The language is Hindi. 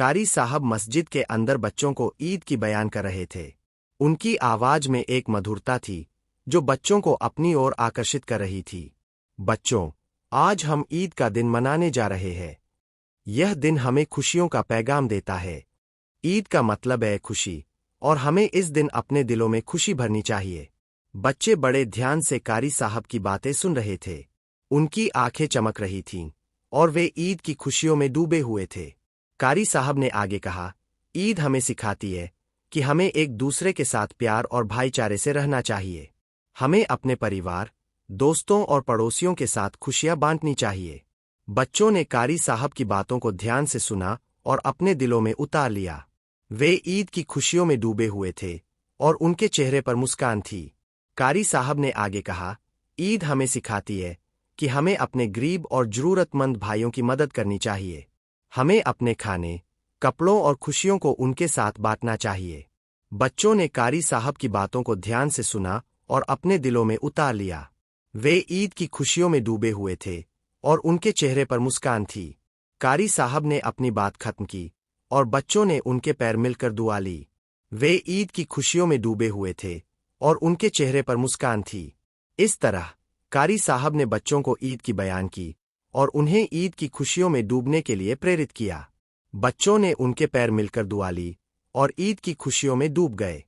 कारी साहब मस्जिद के अंदर बच्चों को ईद की बयान कर रहे थे। उनकी आवाज में एक मधुरता थी जो बच्चों को अपनी ओर आकर्षित कर रही थी। बच्चों, आज हम ईद का दिन मनाने जा रहे हैं। यह दिन हमें खुशियों का पैगाम देता है। ईद का मतलब है खुशी, और हमें इस दिन अपने दिलों में खुशी भरनी चाहिए। बच्चे बड़े ध्यान से कारी साहब की बातें सुन रहे थे। उनकी आंखें चमक रही थीं, और वे ईद की खुशियों में डूबे हुए थे। कारी साहब ने आगे कहा, ईद हमें सिखाती है कि हमें एक दूसरे के साथ प्यार और भाईचारे से रहना चाहिए। हमें अपने परिवार, दोस्तों और पड़ोसियों के साथ खुशियां बांटनी चाहिए। बच्चों ने कारी साहब की बातों को ध्यान से सुना और अपने दिलों में उतार लिया। वे ईद की खुशियों में डूबे हुए थे और उनके चेहरे पर मुस्कान थी। कारी साहब ने आगे कहा, ईद हमें सिखाती है कि हमें अपने गरीब और जरूरतमंद भाइयों की मदद करनी चाहिए। हमें अपने खाने, कपड़ों और खुशियों को उनके साथ बांटना चाहिए। बच्चों ने कारी साहब की बातों को ध्यान से सुना और अपने दिलों में उतार लिया। वे ईद की खुशियों में डूबे हुए थे और उनके चेहरे पर मुस्कान थी। कारी साहब ने अपनी बात खत्म की और बच्चों ने उनके पैर मिलकर दुआ ली। वे ईद की खुशियों में डूबे हुए थे और उनके चेहरे पर मुस्कान थी। इस तरह कारी साहब ने बच्चों को ईद की बयान की और उन्हें ईद की खुशियों में डूबने के लिए प्रेरित किया। बच्चों ने उनके पैर मिलकर दुआ ली और ईद की खुशियों में डूब गए।